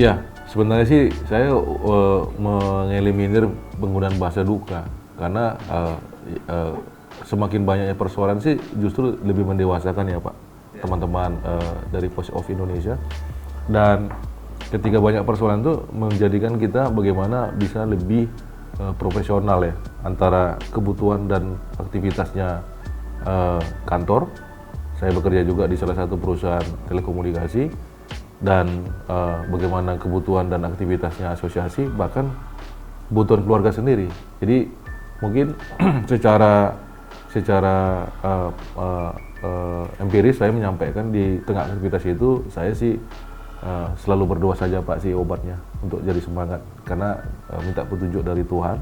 Ya, sebenarnya sih saya mengeliminir penggunaan bahasa duka karena semakin banyaknya persoalan sih justru lebih mendewasakan ya Pak, teman-teman dari Voice of Indonesia. Dan ketika banyak persoalan itu menjadikan kita bagaimana bisa lebih profesional ya antara kebutuhan dan aktivitasnya kantor. Saya bekerja juga di salah satu perusahaan telekomunikasi dan bagaimana kebutuhan dan aktivitasnya asosiasi, bahkan kebutuhan keluarga sendiri. Jadi mungkin secara empiris saya menyampaikan di tengah aktivitas itu saya sih selalu berdoa saja Pak sih obatnya untuk jadi semangat, karena minta petunjuk dari Tuhan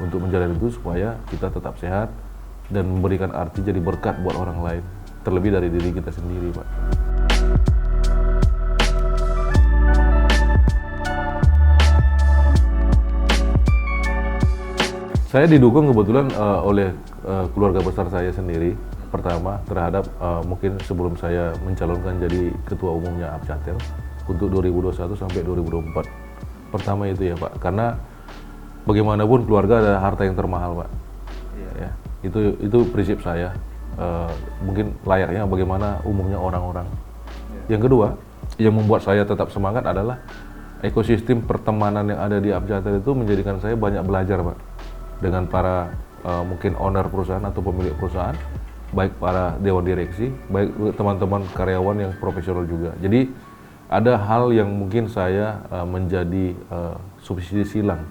untuk menjalani itu supaya kita tetap sehat dan memberikan arti jadi berkat buat orang lain, terlebih dari diri kita sendiri Pak. Saya didukung kebetulan oleh keluarga besar saya sendiri. Pertama terhadap mungkin sebelum saya mencalonkan jadi ketua umumnya Abjatel untuk 2021 sampai 2024. Pertama itu ya Pak, karena bagaimanapun keluarga adalah harta yang termahal Pak. Ya, itu prinsip saya. Mungkin layaknya bagaimana umumnya orang-orang. Yang kedua, yang membuat saya tetap semangat adalah ekosistem pertemanan yang ada di Abjatel itu menjadikan saya banyak belajar Pak, dengan para mungkin owner perusahaan atau pemilik perusahaan, baik para dewan direksi, baik teman-teman karyawan yang profesional juga. Jadi ada hal yang mungkin saya menjadi subsidi silang,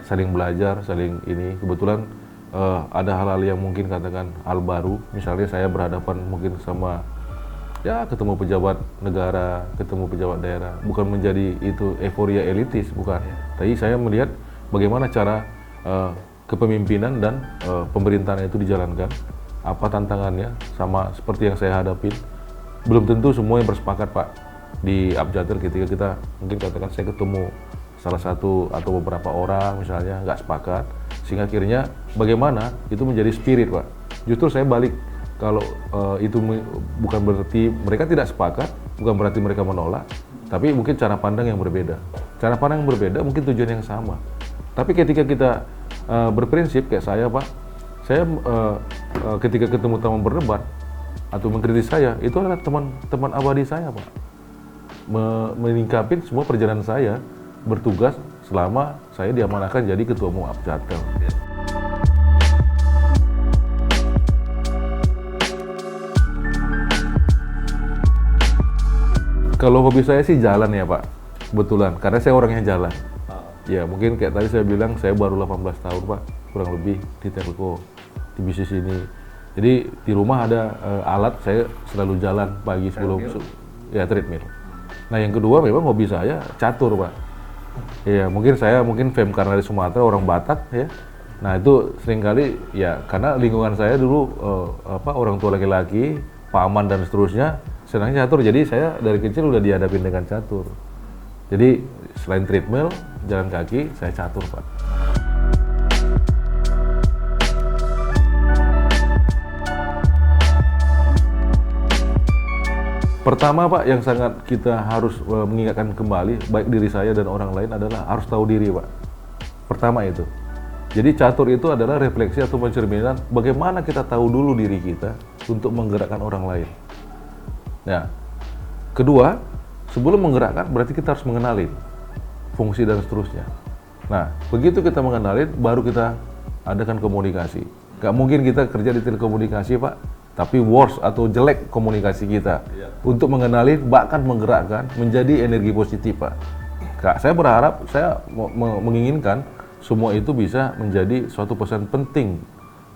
saling belajar, saling ini. Kebetulan ada hal-hal yang mungkin katakan hal baru, misalnya saya berhadapan mungkin sama ya ketemu pejabat negara, ketemu pejabat daerah, bukan menjadi itu euforia elitis, bukan. Tapi saya melihat bagaimana cara kepemimpinan dan pemerintahan itu dijalankan, apa tantangannya, sama seperti yang saya hadapin. Belum tentu semua yang bersepakat Pak di Abjatel ketika kita mungkin katakan saya ketemu salah satu atau beberapa orang misalnya nggak sepakat, sehingga akhirnya bagaimana itu menjadi spirit Pak. Justru saya balik, kalau itu bukan berarti mereka tidak sepakat, bukan berarti mereka menolak, tapi mungkin cara pandang yang berbeda. Cara pandang yang berbeda mungkin tujuan yang sama. Tapi ketika kita berprinsip kayak saya Pak, saya ketika ketemu teman berdebat atau mengkritik saya, itu adalah teman abadi saya Pak. Meningkapin semua perjalanan saya bertugas selama saya diamanahkan jadi ketua umum Abjatel. Kalau hobi saya sih jalan ya Pak, kebetulan, karena saya orangnya jalan. Ya mungkin kayak tadi saya bilang, saya baru 18 tahun Pak, kurang lebih di telco, di bisnis ini. Jadi di rumah ada alat, saya selalu jalan pagi sebelum ya treadmill. Nah yang kedua memang hobi saya catur Pak. Ya mungkin saya fame karena dari Sumatera, orang Batak ya. Nah itu seringkali ya karena lingkungan saya dulu orang tua laki-laki, paman dan seterusnya senangnya catur. Jadi saya dari kecil udah dihadapin dengan catur. Jadi selain treadmill, jalan kaki, saya catur Pak. Pertama Pak, yang sangat kita harus mengingatkan kembali, baik diri saya dan orang lain adalah harus tahu diri Pak. Pertama itu. Jadi catur itu adalah refleksi atau pencerminan bagaimana kita tahu dulu diri kita untuk menggerakkan orang lain. Nah, kedua, sebelum menggerakkan berarti kita harus mengenali fungsi dan seterusnya. Nah, begitu kita mengenali, baru kita adakan komunikasi. Gak mungkin kita kerja di telekomunikasi Pak, tapi worse atau jelek komunikasi kita. Untuk mengenali, bahkan menggerakkan menjadi energi positif Pak. Saya berharap, saya menginginkan semua itu bisa menjadi suatu pesan penting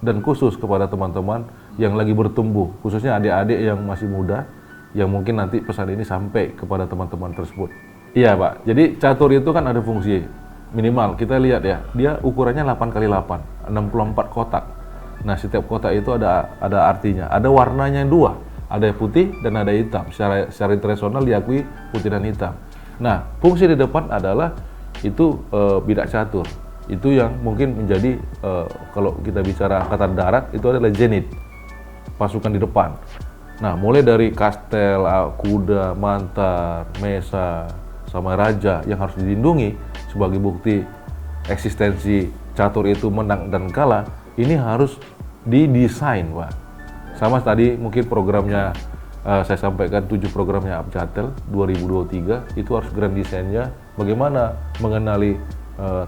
dan khusus kepada teman-teman yang lagi bertumbuh, khususnya adik-adik yang masih muda, yang mungkin nanti pesan ini sampai kepada teman-teman tersebut. Iya Pak, jadi catur itu kan ada fungsi minimal, kita lihat ya, dia ukurannya 8x8, 64 kotak. Nah setiap kotak itu ada artinya, ada warnanya dua, ada putih dan ada hitam. Secara internasional diakui putih dan hitam. Nah fungsi di depan adalah itu bidak catur, itu yang mungkin menjadi kalau kita bicara angkatan darat itu adalah zenit, pasukan di depan. Nah mulai dari kastel, kuda, mantar, mesa, sama raja yang harus dilindungi sebagai bukti eksistensi catur itu menang dan kalah, ini harus didesain, Pak. Sama tadi mungkin programnya saya sampaikan 7 programnya Abjatel 2023 itu harus grand desainnya bagaimana mengenali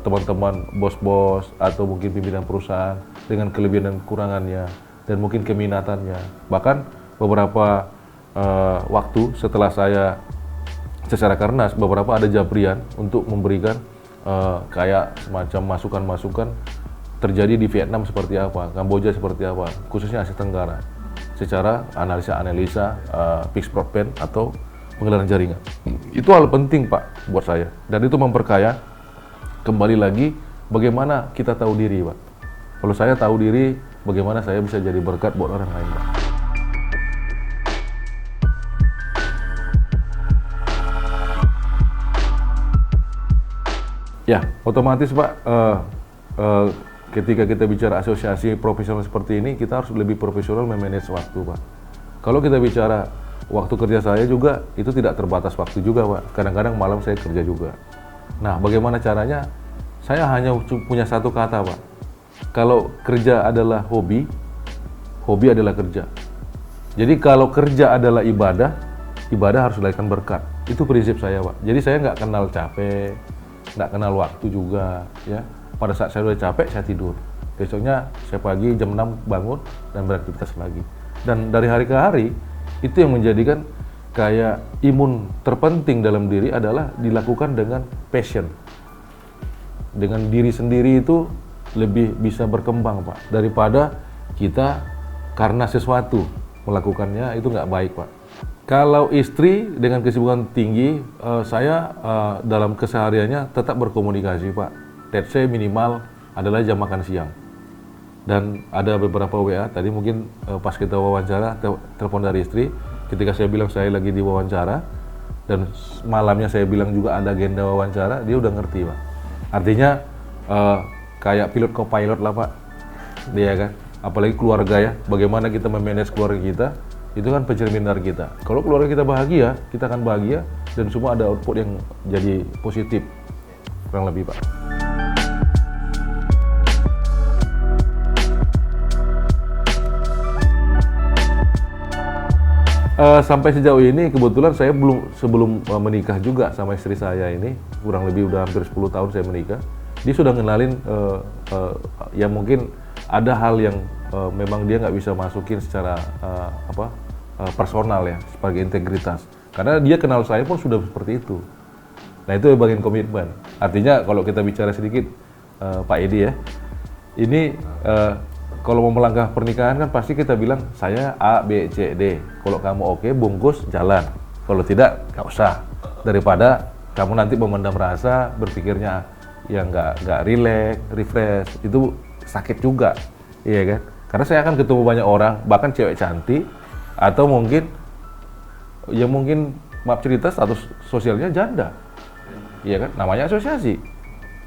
teman-teman bos-bos atau mungkin pimpinan perusahaan dengan kelebihan dan kekurangannya dan mungkin keminatannya. Bahkan beberapa waktu setelah saya secara Karnas, beberapa ada jabrian untuk memberikan kayak semacam masukan-masukan terjadi di Vietnam seperti apa, Kamboja seperti apa, khususnya Asia Tenggara, secara analisa-analisa fixed broadband atau pengenalan jaringan. Itu hal penting, Pak, buat saya. Dan itu memperkaya, kembali lagi, bagaimana kita tahu diri, Pak. Kalau saya tahu diri, bagaimana saya bisa jadi berkat buat orang lain, Pak. Ya, otomatis, Pak, ketika kita bicara asosiasi profesional seperti ini, kita harus lebih profesional memanage waktu, Pak. Kalau kita bicara waktu kerja saya juga, itu tidak terbatas waktu juga, Pak. Kadang-kadang malam saya kerja juga. Nah, bagaimana caranya? Saya hanya punya satu kata, Pak. Kalau kerja adalah hobi, hobi adalah kerja. Jadi kalau kerja adalah ibadah, ibadah harus dilahirkan berkat. Itu prinsip saya, Pak. Jadi saya nggak kenal capek, nggak kenal waktu juga, ya. Pada saat saya udah capek, saya tidur. Besoknya saya pagi jam 6 bangun dan beraktivitas lagi. Dan dari hari ke hari, itu yang menjadikan kayak imun terpenting dalam diri adalah dilakukan dengan passion. Dengan diri sendiri itu lebih bisa berkembang, Pak. Daripada kita karena sesuatu melakukannya, itu nggak baik, Pak. Kalau istri dengan kesibukan tinggi, saya dalam kesehariannya tetap berkomunikasi, Pak. Let's say minimal adalah jam makan siang. Dan ada beberapa WA, tadi mungkin pas kita wawancara, telepon dari istri, ketika saya bilang saya lagi di wawancara, dan malamnya saya bilang juga ada agenda wawancara, dia udah ngerti, Pak. Artinya kayak pilot co-pilot lah, Pak. Dia kan, apalagi keluarga ya, bagaimana kita memanage keluarga kita, itu kan pencermin dari kita. Kalau keluarga kita bahagia, kita akan bahagia, dan semua ada output yang jadi positif, kurang lebih, Pak. Sampai sejauh ini kebetulan saya sebelum menikah juga sama istri saya ini, kurang lebih udah hampir 10 tahun saya menikah. Dia sudah ngenalin ya mungkin ada hal yang memang dia nggak bisa masukin secara personal ya, sebagai integritas. Karena dia kenal saya pun sudah seperti itu. Nah, itu bagian komitmen. Artinya kalau kita bicara sedikit Pak Edi ya, ini kalau mau melangkah pernikahan kan pasti kita bilang saya A, B, C, D. Kalau kamu oke, bungkus, jalan. Kalau tidak, nggak usah. Daripada kamu nanti memendam rasa, berpikirnya yang nggak relax, refresh, itu sakit juga, iya kan? Karena saya akan ketemu banyak orang, bahkan cewek cantik, atau mungkin, ya mungkin maaf cerita status sosialnya janda, iya kan? Namanya asosiasi,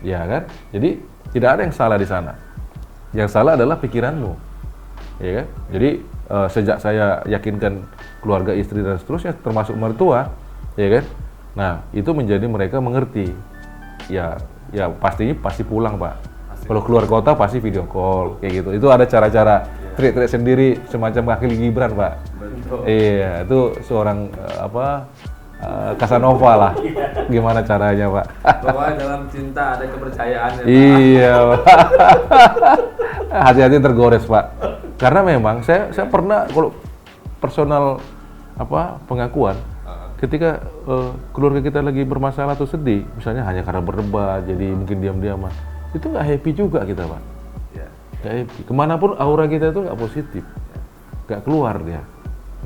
iya kan? Jadi tidak ada yang salah di sana. Yang salah adalah pikiranmu, ya kan? Jadi sejak saya yakinkan keluarga istri dan seterusnya, termasuk mertua, ya kan? Nah, itu menjadi mereka mengerti. Ya pasti pulang, Pak. Kalau keluar kota pasti video call, kayak gitu. Itu ada cara-cara trik-trik sendiri, semacam kaki Gibran, Pak. Betul. Iya, itu seorang Casanova lah. Gimana caranya, Pak? Bahwa dalam cinta ada kepercayaan ya, Pak. Iya, Pak. Hati-hati tergores, Pak. Karena memang saya pernah kalau personal pengakuan ketika keluarga kita lagi bermasalah atau sedih, misalnya hanya karena berdebat, jadi mungkin diam-diaman, itu nggak happy juga kita, Pak. Nggak happy. Kemanapun aura kita itu nggak positif, nggak keluar dia.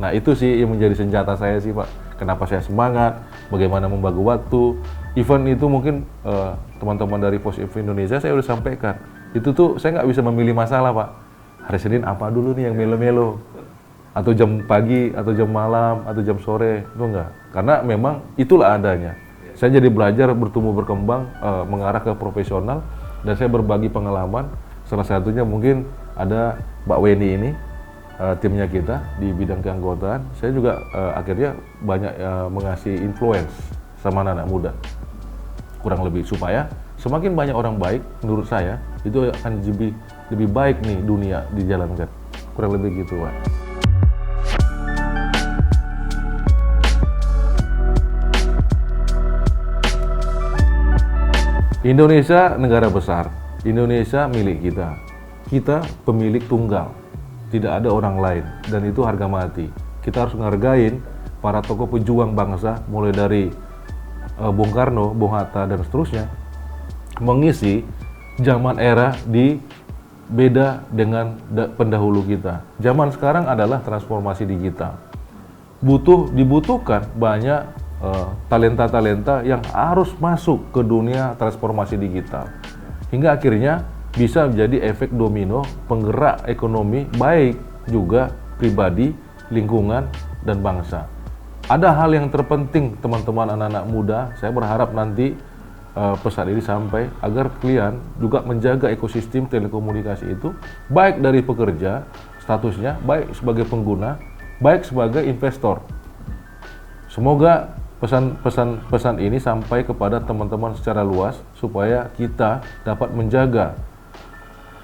Nah, itu sih yang menjadi senjata saya sih, Pak. Kenapa saya semangat, bagaimana membagi waktu. Event itu mungkin teman-teman dari Positif Indonesia saya udah sampaikan. Itu tuh saya nggak bisa memilih masalah, Pak. Hari Senin apa dulu nih yang melo-melo? Atau jam pagi, atau jam malam, atau jam sore, itu enggak. Karena memang itulah adanya. Saya jadi belajar, bertumbuh, berkembang, mengarah ke profesional, dan saya berbagi pengalaman. Salah satunya mungkin ada Mbak Weni ini, timnya kita di bidang keanggotaan. Saya juga akhirnya banyak mengasih influence sama anak muda. Kurang lebih supaya semakin banyak orang baik, menurut saya itu akan lebih baik nih dunia dijalankan. Kurang lebih gitu, Pak. Indonesia negara besar, Indonesia milik kita. Kita pemilik tunggal, tidak ada orang lain, dan itu harga mati. Kita harus menghargain para tokoh pejuang bangsa, mulai dari Bung Karno, Bung Hatta, dan seterusnya, mengisi zaman era di beda dengan pendahulu kita. Zaman sekarang adalah transformasi digital. Dibutuhkan banyak talenta-talenta yang harus masuk ke dunia transformasi digital. Hingga akhirnya bisa menjadi efek domino penggerak ekonomi, baik juga pribadi, lingkungan, dan bangsa. Ada hal yang terpenting teman-teman anak-anak muda, saya berharap nanti pesan ini sampai agar kalian juga menjaga ekosistem telekomunikasi itu, baik dari pekerja statusnya, baik sebagai pengguna, baik sebagai investor. Semoga pesan ini sampai kepada teman-teman secara luas supaya kita dapat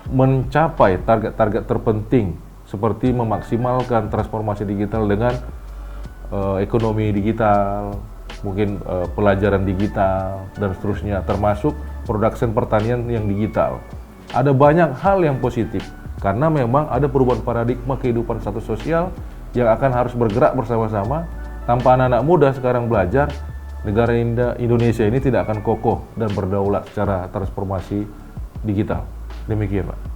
mencapai target-target terpenting seperti memaksimalkan transformasi digital dengan ekonomi digital, mungkin pelajaran digital, dan seterusnya, termasuk production pertanian yang digital. Ada banyak hal yang positif, karena memang ada perubahan paradigma kehidupan status sosial yang akan harus bergerak bersama-sama. Tanpa anak-anak muda sekarang belajar, negara Indonesia ini tidak akan kokoh dan berdaulat secara transformasi digital. Demikian, Pak.